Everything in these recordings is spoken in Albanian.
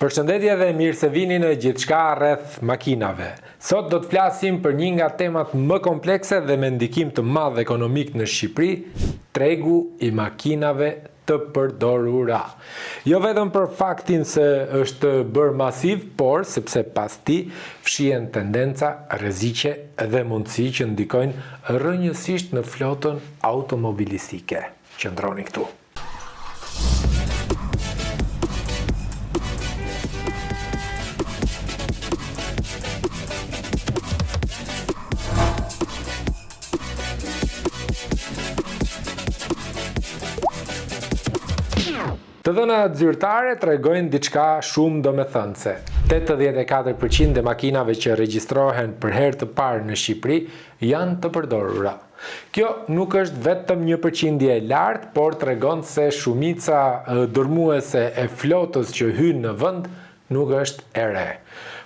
Përshëndetje dhe mirë se vini në gjithçka rreth makinave. Sot do të flasim për një nga temat më komplekse dhe me ndikim të madh ekonomik në Shqipëri, tregu i makinave të përdorura. Jo vetëm për faktin se është bërë masiv, por sepse pas tij fshihen tendenca, rreziqe dhe mundësi që ndikojnë rrënjësisht në flotën automobilistike. Qëndroni këtu. Të dhënat zyrtare tregojnë diçka shumë domethënëse. 84% e makinave që regjistrohen për herë të parë në Shqipëri janë të përdorura. Kjo nuk është vetëm një përqindje e lartë, por tregon se shumica dërmuese e flotës që hyn në vend nuk është e re.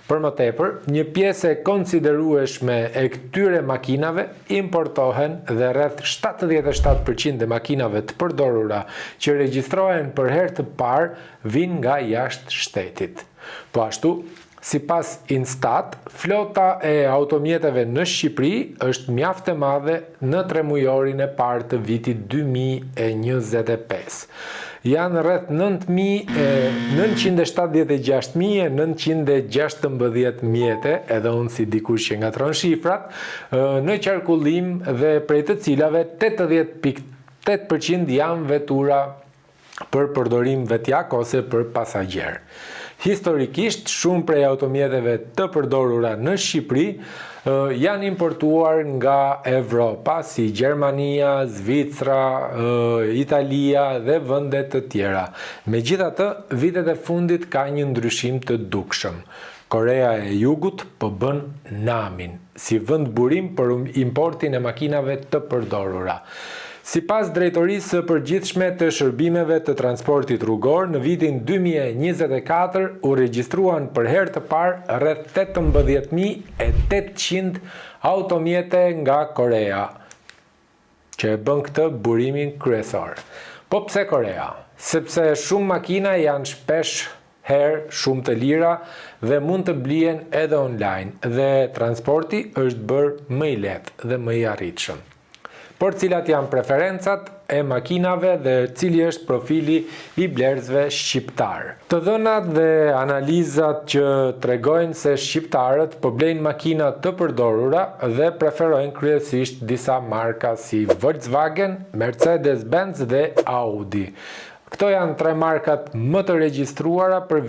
Për më tepër, një pjesë e konsiderueshme e këtyre makinave importohen dhe rreth 77% e makinave të përdorura që regjistrohen për herë të parë vijnë nga jashtë shtetit. Po ashtu, sipas Instat, flota e automjeteve në Shqipëri është mjaft e madhe në tremujorin e parë të vitit 2025. Janë rreth 976.916 mjete, edhe unë si dikush që ngatron shifrat, në qarkullim dhe prej të cilave 80.8% janë vetura për përdorim vetjak ose për pasagjer. Historikisht, shumë prej automjeteve të përdorura në Shqipëri janë importuar nga Evropa, si Gjermania, Zvicra, Italia dhe vende të tjera. Megjithatë, vitet e fundit ka një ndryshim të dukshëm. Korea e Jugut po bën namin, si vend burim për importin e makinave të përdorura. Sipas Drejtorisë së Përgjithshme të Shërbimeve të Transportit Rrugor, në vitin 2024 u regjistruan për herë të parë rreth 18.800 automjete nga Korea, që e bën këtë burimin kryesor. Po pse Korea? Sepse shumë makina janë shpesh herë shumë të lira dhe mund të blihen edhe online, dhe transporti është bërë më i lehtë dhe më i arritshëm. Por cilat janë preferencat e makinave dhe cili është profili i blerësve shqiptar. Të dhënat dhe analizat që tregojnë se shqiptarët po blejnë makina të përdorura dhe preferojnë kryesisht disa marka si Volkswagen, Mercedes-Benz dhe Audi. Këto janë tre markat më të regjistruara për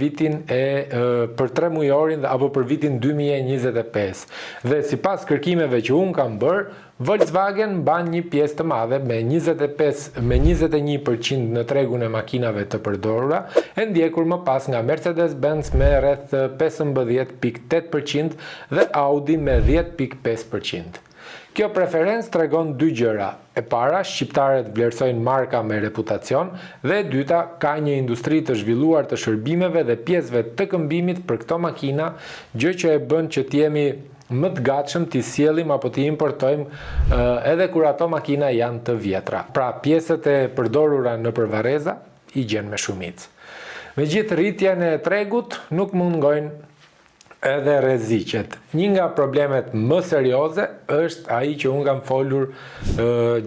për tremujorin apo për vitin 2025. Dhe sipas kërkimeve që unë kam bërë, Volkswagen mban një pjesë të madhe me 21% në tregun e makinave të përdorura, e ndjekur më pas nga Mercedes-Benz me rreth 15.8% dhe Audi me 10.5%. Kjo preferencë tregon dy gjëra. E para, shqiptarët vlerësojnë marka me reputacion, dhe e dyta, ka një industri të zhvilluar të shërbimeve dhe pjesëve të këmbimit për këto makina, gjë që e bën që t'jemi më të gatshëm t'i sjellim apo t'i importojmë edhe kur ato makina janë të vjetra. Pra, pjesët e përdorura në përvareza i gjen me shumicë. Megjithë rritjen e tregut, nuk mungojnë edhe rreziqet. Një nga problemet më serioze është ai që unë kam folur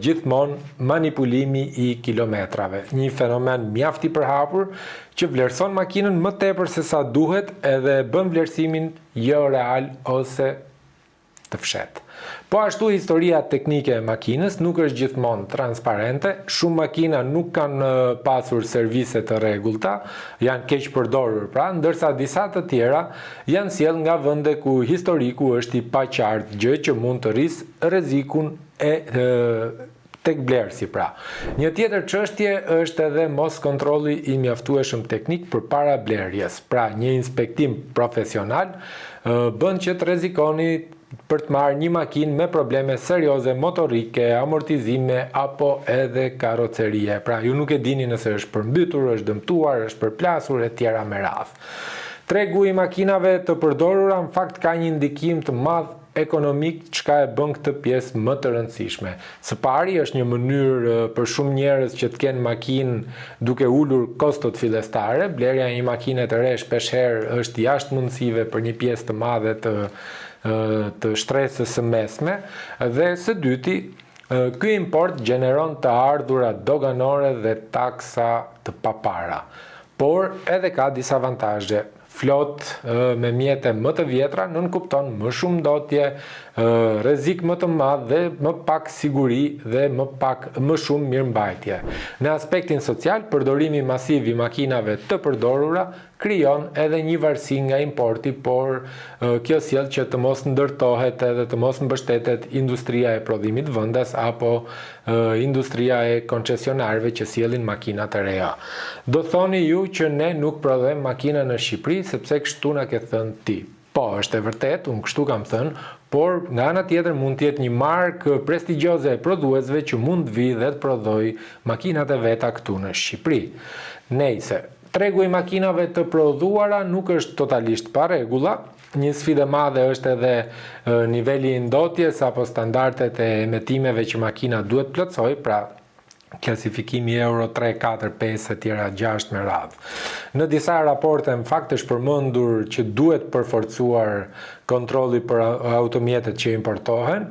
gjithmonë, manipulimi i kilometrave. Një fenomen mjaft i përhapur që vlerëson makinën më tepër se sa duhet edhe bën vlerësimin jo real ose të fshetë. Po ashtu, historia teknike e makinës nuk është gjithmonë transparente, shumë makina nuk kanë pasur servise të rregullta, janë keq përdorur pra, ndërsa disa të tjera janë sjell nga vende ku historiku është i paqartë, gjë që mund të rrisë rrezikun tek blerësi pra. Një tjetër çështje është edhe mos kontrolli i mjaftueshëm teknik përpara blerjes. Pra, një inspektim profesional bën që të rrezikoni për të marrë një makinë me probleme serioze motorike, amortizime apo edhe karocerie. Pra, ju nuk e dini nëse është përmbytur, është dëmtuar, është përplasur e tjera me radhë. Tregu i makinave të përdorura në fakt ka një ndikim të madh ekonomik çka e bën këtë pjesë më të rëndësishme. Së pari është një mënyrë për shumë njerëz që të kenë makinë duke ulur kostot fillestare. Blerja e një makine të re shpeshherë është jashtë mundësive për një pjesë të madhe të shtresës së mesme, dhe së dyti, ky import gjeneron të ardhurat doganore dhe taksa të papara. Por edhe ka disa avantazhe. Flot me mjete më të vjetra nënkupton më shumë ndotje, rrezik më të madh dhe më pak siguri dhe më shumë mirëmbajtje. Në aspektin social, përdorimi masiv i makinave të përdorura krijon edhe një varësi nga importi, por kjo sjell që të mos ndërtohet edhe të mos mbështetet industria e prodhimit vendas apo industria e koncesionarëve që sjellin makina të reja. Do thoni ju që ne nuk prodhojmë makina në Shqipëri sepse kështu na ke thënë ti. Po, është e vërtet, unë kështu kam thënë, por nga ana tjetër mund të jetë një markë prestigjioze e prodhuesve që mund të vi dhe të prodhoj makinat e veta këtu në Shqipëri. Nejse, tregu i makinave të prodhuara nuk është totalisht pa rregulla. Një sfidë e madhe është edhe niveli i ndotjes apo standardet e emetimeve që makina duhet plotësoj, pra klasifikimi Euro 3, 4, 5 e tjera 6 me radhë. Në disa raporte në fakt është përmendur që duhet përforcuar kontrolli për automjetet që importohen,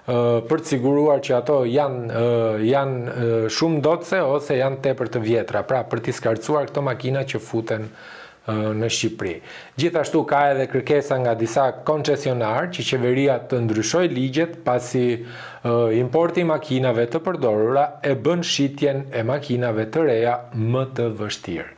për të siguruar që ato janë shumë ndotëse ose janë tepër të vjetra, pra për t'i skarcuar këto makina që futen në Shqipëri. Gjithashtu ka edhe kërkesa nga disa koncesionar që qeveria të ndryshoj ligjet pasi importi i makinave të përdorura e bën shitjen e makinave të reja më të vështirë.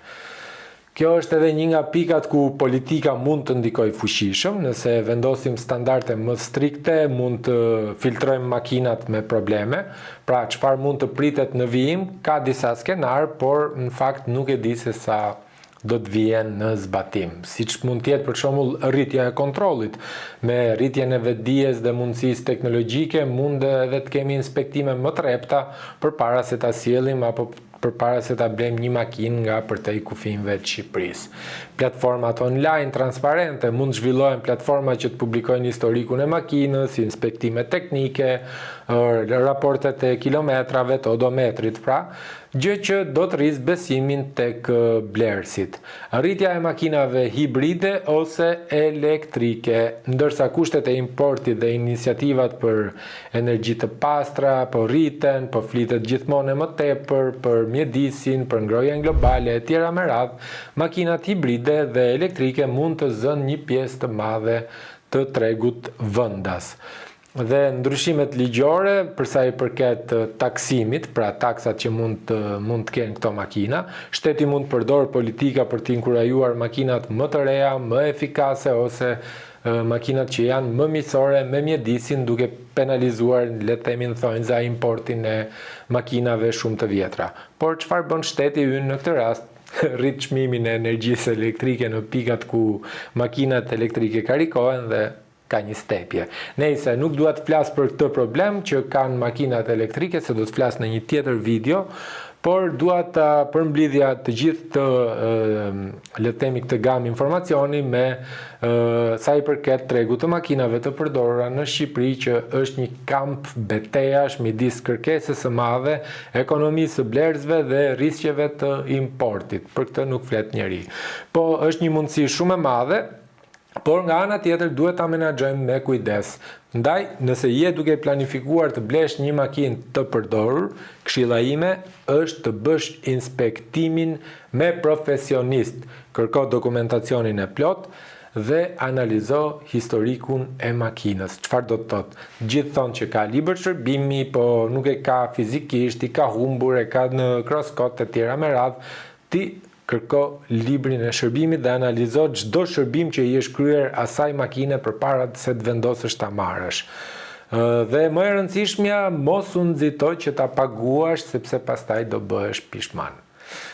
Kjo është edhe një nga pikat ku politika mund të ndikojë fuqishëm. Nëse vendosim standarde më strikte, mund të filtrojmë makinat me probleme. Pra, çfarë mund të pritet në vijim, ka disa skenar, por në fakt nuk e di se sa do të vijen në zbatim. Siç mund të jetë për shembull rritja e kontrollit. Me rritjen e vetdijes dhe mundësisë teknologjike mund edhe të kemi inspektime më të rrepta përpara se ta sjellim apo përpara se ta blejmë një makinë nga përtej kufive të Shqipërisë. Platformat online transparente mund të zhvillohen platforma që të publikojnë historikun e makinës, inspektime teknike, raportet e kilometrave të odometrit, pra, gjë që do të rrisë besimin tek blerësit. Rritja e makinave hibride ose elektrike, ndërsa kushtet e importit dhe iniciativat për energji të pastra po rriten, po flitet gjithmonë më tepër për mjedisin, për ngrohjen globale e tjera me radhë, makinat hibride dhe elektrike mund të zënë një pjesë të madhe të tregut vendas. Dhe ndryshimet ligjore përsa i përket taksimit, pra taksat që mund të kenë këto makina, shteti mund të përdorë politika për të inkurajuar makinat më të reja, më efikase ose makinat që janë më miqësore me mjedisin, duke penalizuar, le të themi thonjza, importin e makinave shumë të vjetra. Por çfarë bën shteti ynë në këtë rast? Rrit çmimin e energjisë elektrike në pikat ku makinat elektrike karikohen dhe ka një stepje. Nejse, nuk dua të flas për këtë problem që kanë makinat elektrike, se do të flas në një tjetër video, por dua ta përmbledhja të gjithë të le të themi këtë gamë informacioni me sa i përket tregut të makinave të përdorura në Shqipëri, që është një kamp betejash midis kërkesës së madhe, ekonomisë së blerësve dhe rrisqeve të importit. Për këtë nuk flet njeri. Po është një mundësi shumë e madhe, por nga ana tjetër duhet ta menaxhojmë me kujdes. Ndaj, nëse je duke planifikuar të blesh një makinë të përdorur, këshilla ime është të bësh inspektimin me profesionist, kërko dokumentacionin e plot dhe analizo historikun e makinës. Çfarë do të thotë? Gjithë thonë që ka libër shërbimi, po nuk e ka fizikisht, i ka humbur, e ka në crosscode e tjera me radhë. Ti kërko librin e shërbimit dhe analizo çdo shërbim që i është kryer asaj makine përpara se të vendosësh ta marrësh. Dhe më e rëndësishmja, mos u nxito që ta paguash sepse pastaj do bëhesh pishman.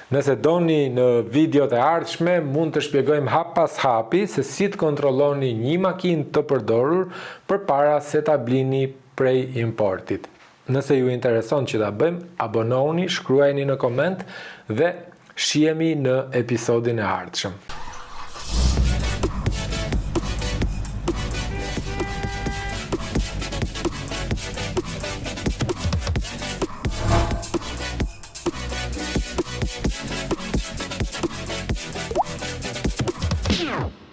Nëse doni në videot e ardhshme, mund të shpjegojmë hap pas hapi se si të kontrolloni një makinë të përdorur përpara se ta blini prej importit. Nëse ju intereson që ta bëjmë, abonohuni, shkruajini në koment dhe shihemi në episodin e ardhshëm.